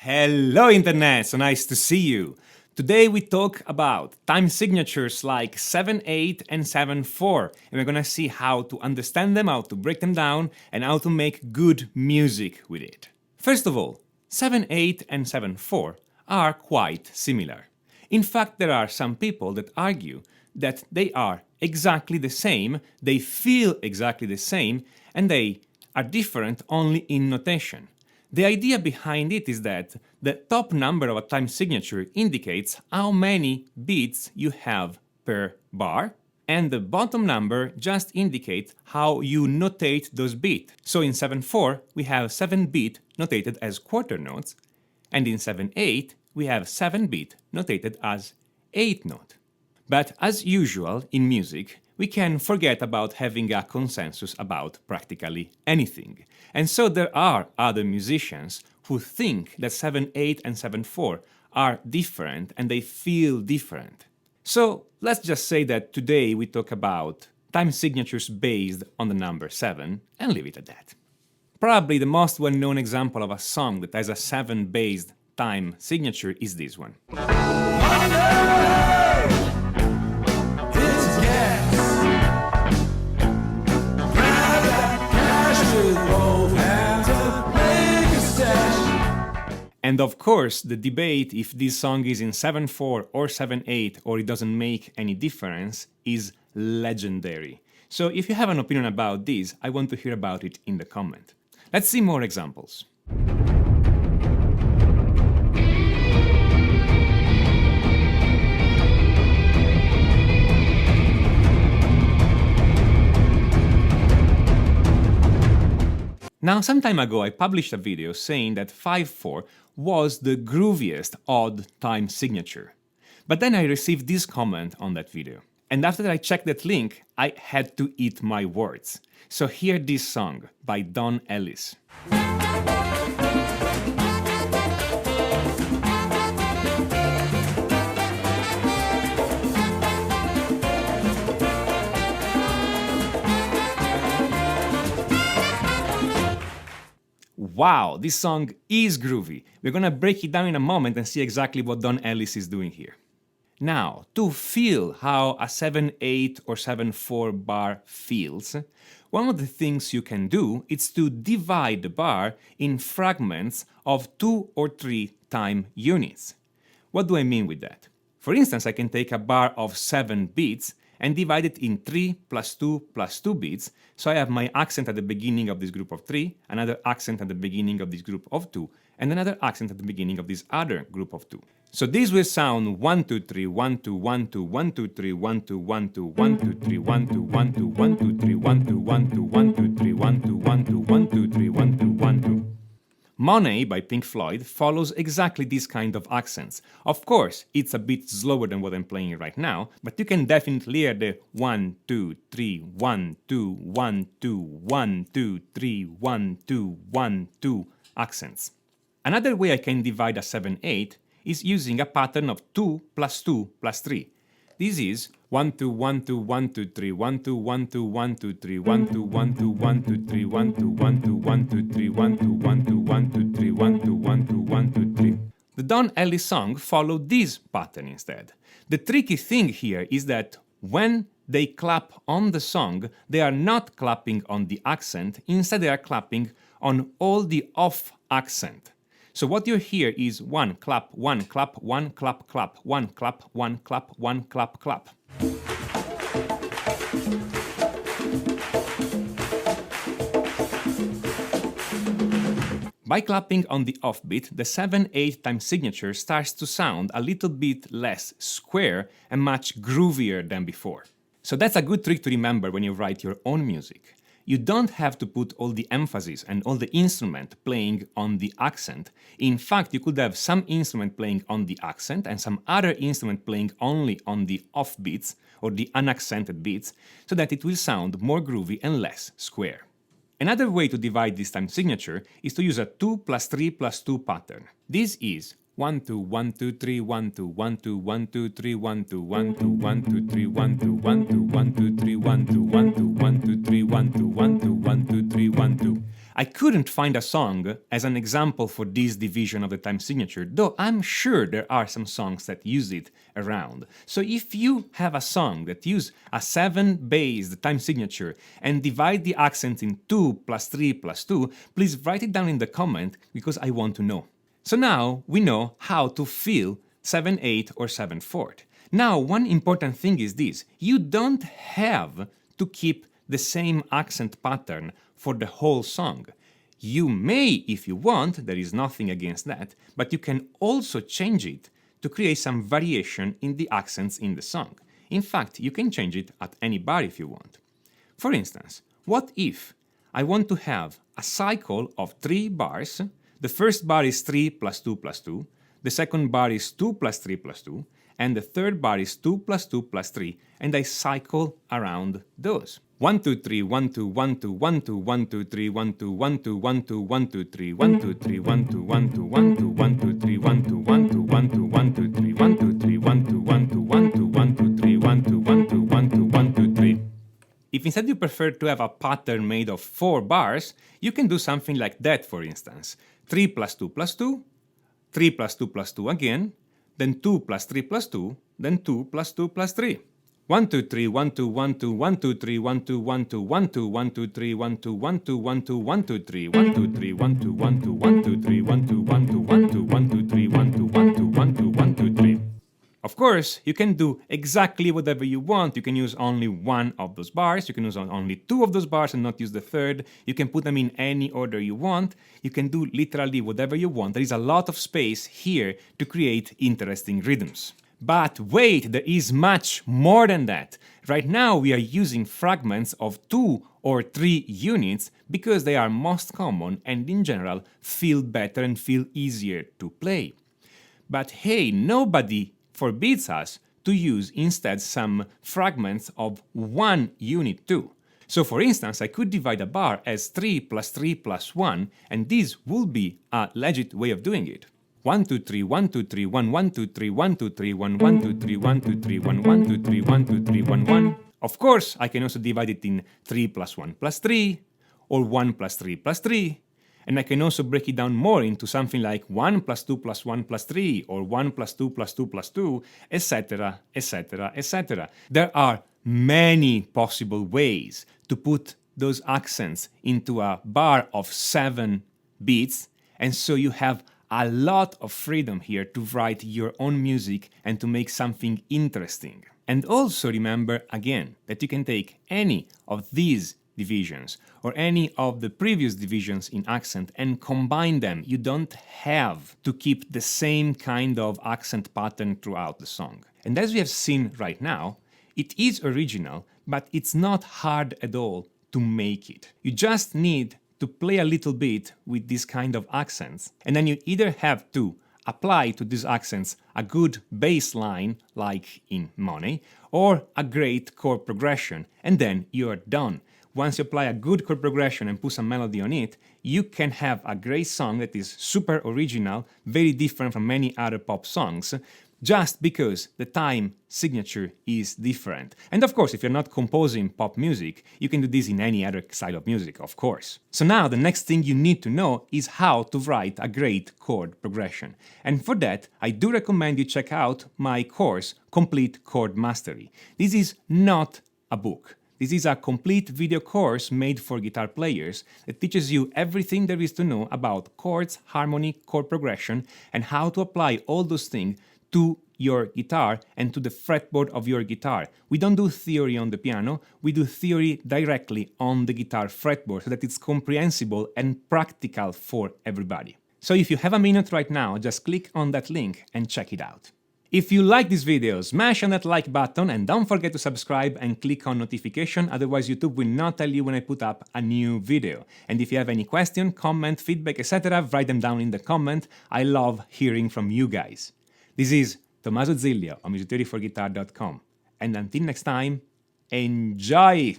Hello Internet, so nice to see you. Today we talk about time signatures like 7/8 and 7/4, and we're gonna see how to understand them, how to break them down, and how to make good music with it. First of all, 7/8 and 7/4 are quite similar. In fact, there are some people that argue that they are exactly the same, they feel exactly the same, and they are different only in notation. The idea behind it is that the top number of a time signature indicates how many beats you have per bar, and the bottom number just indicates how you notate those beats. So in 7/4 we have 7 beat notated as quarter notes, and in 7/8 we have 7 beat notated as 8 note. But as usual in music, we can forget about having a consensus about practically anything. And so there are other musicians who think that 7/8 and 7/4 are different and they feel different. So let's just say that today we talk about time signatures based on the number 7 and leave it at that. Probably the most well-known example of a song that has a 7-based time signature is this one. And of course, the debate if this song is in 7/4 or 7/8 or it doesn't make any difference is legendary. So if you have an opinion about this, I want to hear about it in the comment. Let's see more examples. Now, some time ago, I published a video saying that 5/4 was the grooviest odd time signature. But then I received this comment on that video. And after I checked that link, I had to eat my words. So hear this song by Don Ellis. Wow, this song is groovy. We're gonna break it down in a moment and see exactly what Don Ellis is doing here. Now, to feel how a 7/8 or 7/4 bar feels, one of the things you can do is to divide the bar in fragments of 2 or 3 time units. What do I mean with that? For instance, I can take a bar of 7 beats and divide it in 3 plus 2 plus 2 beats, so I have my accent at the beginning of this group of 3, another accent at the beginning of this group of 2, and another accent at the beginning of this other group of 2. So this will sound 1 2 3 1 2 1 2 1 2 3 1 2 1 2 1 2 3 1 2 1 2 1 2 3 1 2 1 2 1 2 3 1 2 1 2 1 2 3 1 2 1 2. Money by Pink Floyd follows exactly this kind of accents. Of course, it's a bit slower than what I'm playing right now, but you can definitely hear the 1 2 3 1 2 1 2 1 2 3 1 2 1 2 accents. Another way I can divide a 7/8 is using a pattern of 2 plus 2 plus 3. This is 1 2 1 2 1 2 3 1 2 1 2 1 2 3 1 2 1 2 1 2 3 1 2 1 2 1 2 3 1 2 1 2 1 2 3 1 2 1 2 1 2 3. The Don Ellis song followed this pattern instead. The tricky thing here is that when they clap on the song, they are not clapping on the accent, instead they are clapping on all the off accent. So what you hear is 1 clap, 1 clap, 1 clap, clap, 1 clap, 1 clap, 1 clap, clap. By clapping on the offbeat, the 7/8 time signature starts to sound a little bit less square and much groovier than before. So that's a good trick to remember when you write your own music. You don't have to put all the emphasis and all the instrument playing on the accent. In fact, you could have some instrument playing on the accent and some other instrument playing only on the off beats or the unaccented beats, so that it will sound more groovy and less square. Another way to divide this time signature is to use a 2 plus 3 plus 2 pattern. This is 1 2 1 2 3 1 2 1 2 1 2 3 1 2 1 2 1 2 3 1 2 1 2 1 2 3 1 2 1 2 1 2 3 1 2 1 2 1 2 3 1 2. I couldn't find a song as an example for this division of the time signature, though I'm sure there are some songs that use it around. So if you have a song that uses a 7-based time signature and divide the accent in 2 plus 3 plus 2, please write it down in the comment because I want to know. So now we know how to feel 7/8 or 7/4. Now one important thing is this: you don't have to keep the same accent pattern for the whole song. You may, if you want, there is nothing against that, but you can also change it to create some variation in the accents in the song. In fact, you can change it at any bar if you want. For instance, what if I want to have a cycle of 3 bars? The first bar is 3 plus 2 plus 2, the second bar is 2 plus 3 plus 2, and the third bar is 2 plus 2 plus 3, and I cycle around those. 1 2 3 1 2 1 2 1 2 1 2 3 1 2 1 2 1 2 1 2 3 1 2 3 1 2 1 2 1 2 1 2 3 1 2 1 2 1 2 1 2 3 1 2 3 1 2 1 2 1 2 1 2 3 1 2 1 2 1 2 1 2 3. If instead you prefer to have a pattern made of 4 bars, you can do something like that, for instance. 3 plus 2 plus 2, 3 plus 2 plus 2 again, then 2 plus 3 plus 2, then 2 plus 2 plus 3. 1 2 3 1 2 1 2 1 2 3 1 2 1 2 1 2 1 2 3 1 2 1 2 1 2 1 2 3 1 2 3 1 2 1 2 1 2 3 1 2 1 2 1 2 1 2 3 1 2 1 2 1 2 1 2 3. Of course, you can do exactly whatever you want. You can use only one of those bars, you can use only 2 of those bars and not use the third. You can put them in any order you want. You can do literally whatever you want. There is a lot of space here to create interesting rhythms. But wait, there is much more than that. Right now we are using fragments of 2 or 3 units because they are most common and in general feel better and feel easier to play. But hey, nobody forbids us to use instead some fragments of 1 unit too. So for instance, I could divide a bar as 3 plus 3 plus 1, and this would be a legit way of doing it. 1 2 3 1 2 3 1 1 2 3 1 2 3 1 1 2 3 1 2 3 1 1 2 3 1 2 3 1 1. Of course, I can also divide it in 3 plus 1 plus 3, or 1 plus 3 plus 3. And I can also break it down more into something like 1 plus 2 plus 1 plus 3, or 1 plus 2 plus 2 plus 2, etc., etc., etc. There are many possible ways to put those accents into a bar of 7 beats, and so you have a lot of freedom here to write your own music and to make something interesting. And also remember again that you can take any of these divisions or any of the previous divisions in accent and combine them. You don't have to keep the same kind of accent pattern throughout the song. And as we have seen right now, it is original, but it's not hard at all to make it. You just need to play a little bit with this kind of accents, and then you either have to apply to these accents a good bass line, like in Money, or a great chord progression, and then you're done. Once you apply a good chord progression and put some melody on it, you can have a great song that is super original, very different from many other pop songs, just because the time signature is different. And of course, if you're not composing pop music, you can do this in any other style of music, of course. So now the next thing you need to know is how to write a great chord progression. And for that, I do recommend you check out my course, Complete Chord Mastery. This is not a book. This is a complete video course made for guitar players that teaches you everything there is to know about chords, harmony, chord progression, and how to apply all those things to your guitar and to the fretboard of your guitar. We don't do theory on the piano, we do theory directly on the guitar fretboard so that it's comprehensible and practical for everybody. So if you have a minute right now, just click on that link and check it out. If you like this video, smash on that like button and don't forget to subscribe and click on notification, otherwise YouTube will not tell you when I put up a new video. And if you have any question, comment, feedback, etc., write them down in the comment. I love hearing from you guys. This is Tommaso Zilio on musictheoryforguitar.com. And until next time, enjoy!